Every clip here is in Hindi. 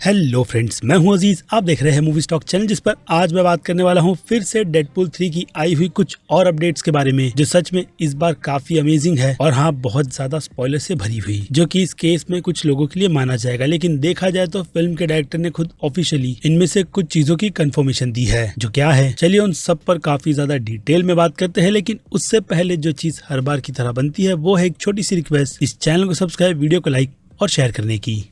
हेलो फ्रेंड्स, मैं हूं अजीज। आप देख रहे हैं मूवी स्टॉक चैनल, जिस पर आज मैं बात करने वाला हूं फिर से डेडपूल 3 की आई हुई कुछ और अपडेट्स के बारे में, जो सच में इस बार काफी अमेजिंग है और हाँ, बहुत ज्यादा स्पॉइलर से भरी हुई, जो कि इस केस में कुछ लोगों के लिए माना जाएगा। लेकिन देखा जाए तो फिल्म के डायरेक्टर ने खुद ऑफिशियली इनमें से कुछ चीजों की कंफर्मेशन दी है। जो क्या है, चलिए उन सब पर काफी ज्यादा डिटेल में बात करते हैं। लेकिन उससे पहले जो चीज हर बार की तरह बनती है, वो है एक छोटी सी रिक्वेस्ट, इस चैनल को सब्सक्राइब, वीडियो को लाइक और शेयर करने की।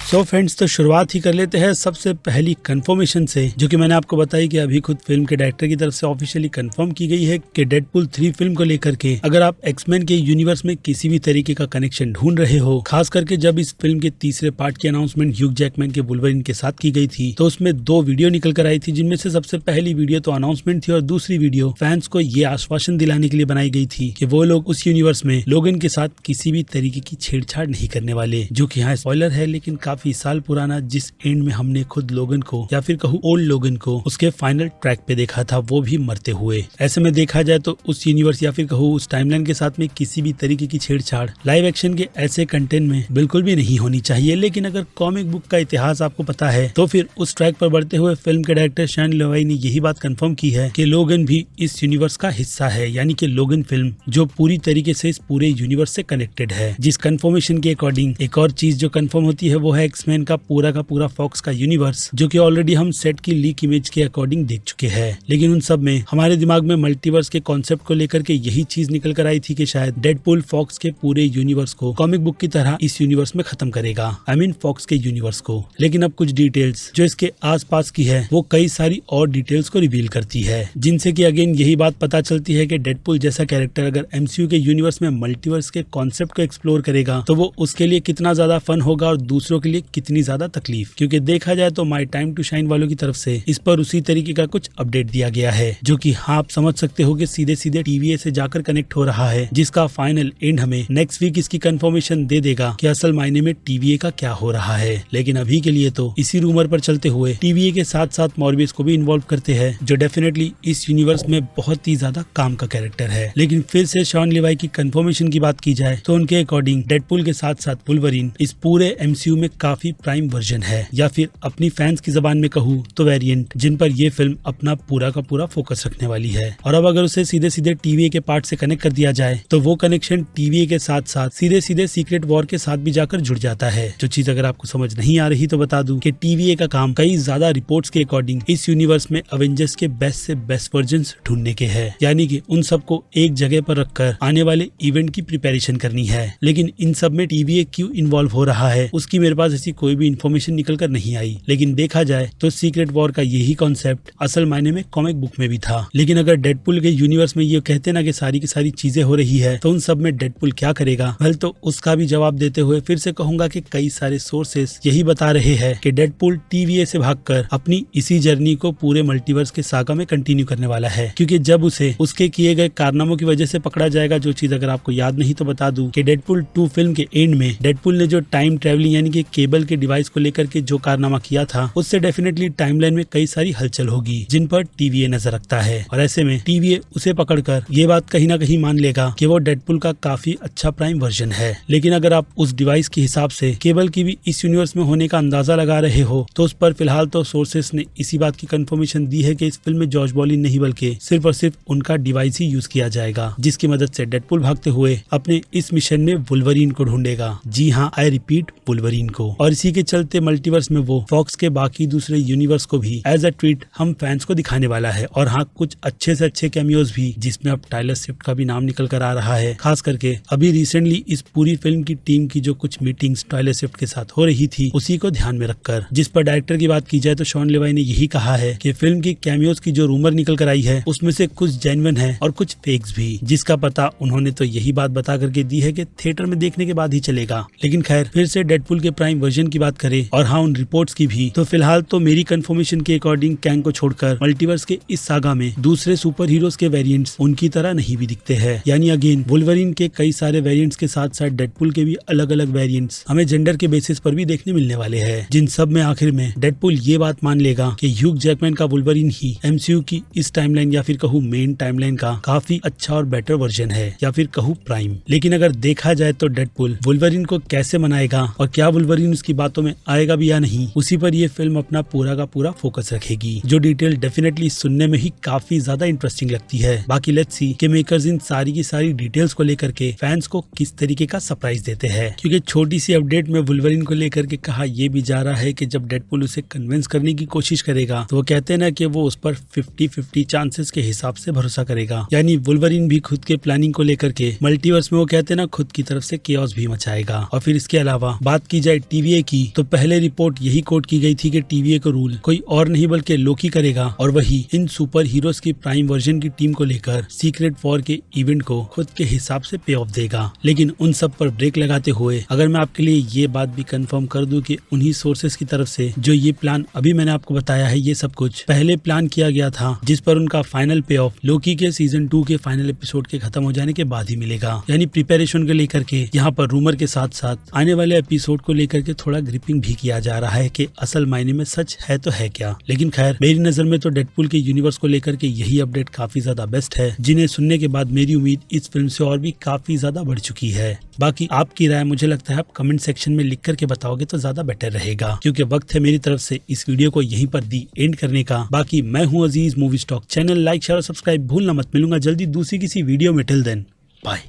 सो फ्रेंड्स, तो शुरुआत ही कर लेते हैं सबसे पहली कंफर्मेशन से, जो कि मैंने आपको बताई कि अभी खुद फिल्म के डायरेक्टर की तरफ से ऑफिशियली कंफर्म की गई है कि डेडपूल 3 फिल्म को लेकर के अगर आप एक्समैन के यूनिवर्स में किसी भी तरीके का कनेक्शन ढूंढ रहे हो, खास करके जब इस फिल्म के तीसरे पार्ट की अनाउंसमेंट ह्यूग जैकमैन के वुल्वरीन के साथ की गई थी, तो उसमें 2 वीडियो निकल कर आई थी, जिनमें से सबसे पहली वीडियो तो अनाउंसमेंट थी और दूसरी वीडियो फैंस को ये आश्वासन दिलाने के लिए बनाई गई थी कि वो लोग उस यूनिवर्स में लोगन के साथ किसी भी तरीके की छेड़छाड़ नहीं करने वाले। जो कि यहाँ स्पॉइलर है, लेकिन काफी साल पुराना, जिस एंड में हमने खुद लोगन को या फिर कहूँ ओल्ड लोगन को उसके फाइनल ट्रैक पे देखा था, वो भी मरते हुए। ऐसे में देखा जाए तो उस यूनिवर्स या फिर कहूँ उस टाइमलाइन के साथ में किसी भी तरीके की छेड़छाड़ लाइव एक्शन के ऐसे कंटेंट में बिल्कुल भी नहीं होनी चाहिए। लेकिन अगर कॉमिक बुक का इतिहास आपको पता है, तो फिर उस ट्रैक पर बढ़ते हुए फिल्म के डायरेक्टर शॉन लेवाई ने यही बात कंफर्म की है कि लोगन भी इस यूनिवर्स का हिस्सा है, यानी कि लोगन फिल्म जो पूरी तरीके से इस पूरे यूनिवर्स से कनेक्टेड है। जिस कंफर्मेशन के अकॉर्डिंग एक और चीज जो कंफर्म होती है, वो है एक्समैन का पूरा फॉक्स का यूनिवर्स, जो कि ऑलरेडी हम सेट की लीक इमेज के अकॉर्डिंग देख चुके हैं। लेकिन उन सब में हमारे दिमाग में मल्टीवर्स के कॉन्सेप्ट को लेकर के यही चीज निकल कर आई थी कि शायद डेडपूल फॉक्स के पूरे यूनिवर्स को कॉमिक बुक की तरह इस यूनिवर्स में खत्म करेगा, आई मीन फॉक्स के यूनिवर्स को। लेकिन अब कुछ डिटेल्स जो इसके आसपास की है, वो कई सारी और डिटेल्स को रिवील करती है, जिनसे कि अगेन यही बात पता चलती है कि डेडपूल जैसा कैरेक्टर अगर एमसीयू के यूनिवर्स में मल्टीवर्स के कॉन्सेप्ट को एक्सप्लोर करेगा, तो वो उसके लिए कितना ज्यादा फन होगा और दूसरों के लिए कितनी ज्यादा तकलीफ। क्योंकि देखा जाए तो माय टाइम टू शाइन वालों की तरफ से इस पर उसी तरीके का कुछ अपडेट दिया गया है, जो कि हाँ, आप समझ सकते हो कि सीधे सीधे टीवीए से जाकर कनेक्ट हो रहा है, जिसका फाइनल एंड हमें नेक्स्ट वीक इसकी कंफर्मेशन दे देगा कि असल मायने में टीवीए का क्या हो रहा है। लेकिन अभी के लिए तो इसी रूमर पर चलते हुए टीवीए के साथ साथ मॉर्बियस को भी इन्वॉल्व करते हैं, जो डेफिनेटली इस यूनिवर्स में बहुत ही ज्यादा काम का कैरेक्टर है। लेकिन फिर से शॉन लेवाई की कंफर्मेशन की बात की जाए तो उनके अकॉर्डिंग डेडपूल के साथ साथ वुल्वरीन इस पूरे एमसीयू में काफी प्राइम वर्जन है, या फिर अपनी फैंस की जबान में कहूँ तो वेरिएंट, जिन पर ये फिल्म अपना पूरा का पूरा फोकस रखने वाली है। और अब अगर उसे सीधे सीधे टीवीए के पार्ट से कनेक्ट कर दिया जाए, तो वो कनेक्शन टीवीए के साथ साथ सीधे सीधे सीक्रेट वॉर के साथ भी जाकर जुड़ जाता है। जो चीज अगर आपको समझ नहीं आ रही तो बता दूं कि टीवीए का काम कई ज्यादा रिपोर्ट्स के अकॉर्डिंग इस यूनिवर्स में अवेंजर्स के बेस्ट से बेस्ट वर्जन्स ढूंढने के है, यानी कि उन सबको एक जगह पर रखकर आने वाले इवेंट की प्रिपरेशन करनी है। लेकिन इन सब में टीवीए क्यों इन्वॉल्व हो रहा है, उसकी मेरे पास ऐसी कोई भी इन्फॉर्मेशन निकल कर नहीं आई। लेकिन देखा जाए तो सीक्रेट वॉर का यही कॉन्सेप्ट असल मायने में कॉमिक बुक में भी था। लेकिन अगर डेडपूल के यूनिवर्स में ये कहते ना कि सारी की सारी चीजें हो रही है, तो उन सब में डेडपूल क्या करेगा? वेल, तो उसका भी जवाब देते हुए फिर से कहूंगा कि कई सारे सोर्सेस यही बता रहे हैं कि डेडपूल टीवीए से भागकर अपनी इसी जर्नी को पूरे मल्टीवर्स के सागा में कंटिन्यू करने वाला है। क्योंकि जब उसे उसके किए गए कारनामों की वजह से पकड़ा जाएगा, जो चीज अगर आपको याद नहीं तो बता दूं कि डेडपूल 2 फिल्म के एंड में डेडपूल ने जो टाइम ट्रेवलिंग यानी कि केबल के डिवाइस को लेकर के जो कारनामा किया था, उससे डेफिनेटली टाइमलाइन में कई सारी हलचल होगी, जिन पर टीवीए नजर रखता है। और ऐसे में टीवीए उसे पकड़कर ये बात कहीं ना कहीं मान लेगा कि वो डेडपूल का काफी अच्छा प्राइम वर्जन है। लेकिन अगर आप उस डिवाइस के हिसाब से केबल की भी इस यूनिवर्स में होने का अंदाजा लगा रहे हो, तो उस पर फिलहाल तो सोर्सेस ने इसी बात की कंफर्मेशन दी है कि इस फिल्म में जॉर्ज बॉलिन नहीं बल्कि सिर्फ और सिर्फ उनका डिवाइस ही यूज किया जाएगा, जिसकी मदद से डेडपूल भागते हुए अपने इस मिशन में वुल्वरीन को ढूंढेगा। जी हाँ, आई रिपीट, वुल्वरीन को। और इसी के चलते मल्टीवर्स में वो फॉक्स के बाकी दूसरे यूनिवर्स को भी एज अ ट्रीट हम फैंस को दिखाने वाला है। और हाँ, कुछ अच्छे से अच्छे कैमियोज भी, जिसमें अब टाइलर स्विफ्ट का भी नाम निकल कर आ रहा है। खास करके अभी रिसेंटली इस पूरी फिल्म की टीम की जो कुछ मीटिंग्स टाइलर स्विफ्ट के साथ हो रही थी, उसी को ध्यान में रखकर। जिस पर डायरेक्टर की बात की जाए तो शॉन लेवाई ने यही कहा है कि फिल्म की कैमियोज की जो रूमर निकल कर आई है, उसमें से कुछ जेन्युइन है और कुछ फेक्स भी, जिसका पता उन्होंने तो यही बात बता करके दी है कि थिएटर में देखने के बाद ही चलेगा। लेकिन खैर, फिर से डेडपूल के प्राइम वर्जन की बात करें और हाँ उन रिपोर्ट्स की भी, तो फिलहाल तो मेरी कंफर्मेशन के अकॉर्डिंग कैंग को छोड़कर मल्टीवर्स के इस सागा में दूसरे सुपर हीरोज के वेरिएंट्स उनकी तरह नहीं भी दिखते हैं। यानी अगेन वुल्वरीन के कई सारे वेरिएंट्स के साथ साथ डेडपुल के भी अलग अलग वेरिएंट्स हमें जेंडर के बेसिस पर भी देखने मिलने वाले हैं, जिन सब में आखिर में डेडपुल ये बात मान लेगा कि ह्यूग जैकमैन का वुल्वरीन ही एमसीयू की इस टाइमलाइन या फिर कहूँ मेन टाइमलाइन का काफी अच्छा और बेटर वर्जन है, या फिर कहूँ प्राइम। लेकिन अगर देखा जाए तो डेडपुल वुल्वरीन को कैसे मनाएगा और क्या वुल्वरीन उसकी बातों में आएगा भी या नहीं, उसी पर ये फिल्म अपना पूरा का पूरा फोकस रखेगी, जो डिटेल डेफिनेटली सुनने में ही काफी ज्यादा इंटरेस्टिंग लगती है। बाकी लेट्स सी कि मेकर्स इन सारी की सारी डिटेल्स को लेकर के फैंस को किस तरीके का सरप्राइज देते हैं, क्योंकि छोटी सी अपडेट में वुल्वरीन को लेकर के कहा यह भी जा रहा है कि जब डेडपुल उसे कन्विंस करने की कोशिश करेगा तो वो कहते हैं ना कि वो उस पर 50-50 चांसेस के हिसाब से भरोसा करेगा। यानी वुल्वरीन भी खुद के प्लानिंग को लेकर के मल्टीवर्स में वो कहते हैं ना खुद की तरफ से केओस भी मचाएगा। और फिर इसके अलावा बात की जाए टीवीए की, तो पहले रिपोर्ट यही कोट की गई थी कि टीवीए को रूल कोई और नहीं बल्कि लोकी करेगा और वही इन सुपर हीरोज की प्राइम वर्जन की टीम को लेकर सीक्रेट वॉर के इवेंट को खुद के हिसाब से पे ऑफ देगा। लेकिन उन सब पर ब्रेक लगाते हुए अगर मैं आपके लिए ये बात भी कंफर्म कर दूं कि उन्हीं सोर्सेस की तरफ से जो ये प्लान अभी मैंने आपको बताया है, ये सब कुछ पहले प्लान किया गया था, जिस पर उनका फाइनल पे ऑफ लोकी के सीजन 2 के फाइनल एपिसोड के खत्म हो जाने के बाद ही मिलेगा। यानी प्रिपरेशन को लेकर के यहाँ पर रूमर के साथ साथ आने वाले एपिसोड को लेकर के थोड़ा ग्रिपिंग भी किया जा रहा है कि असल मायने में सच है तो है क्या। लेकिन खैर मेरी नजर में तो डेडपुल के यूनिवर्स को लेकर के यही अपडेट काफी ज्यादा बेस्ट है, जिन्हें सुनने के बाद मेरी उम्मीद इस फिल्म से और भी काफी ज्यादा बढ़ चुकी है। बाकी आपकी राय मुझे लगता है आप कमेंट सेक्शन में लिख करके बताओगे तो ज्यादा बेटर रहेगा, क्योंकि वक्त है मेरी तरफ से इस वीडियो को यहीं पर दी एंड करने का। बाकी मैं हूँ Aziz movie stock, channel like share और सब्सक्राइब भूलना मत। मिलूंगा जल्दी दूसरी किसी वीडियो में, till then bye.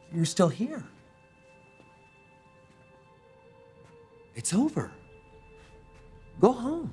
You're still here. It's over. Go home.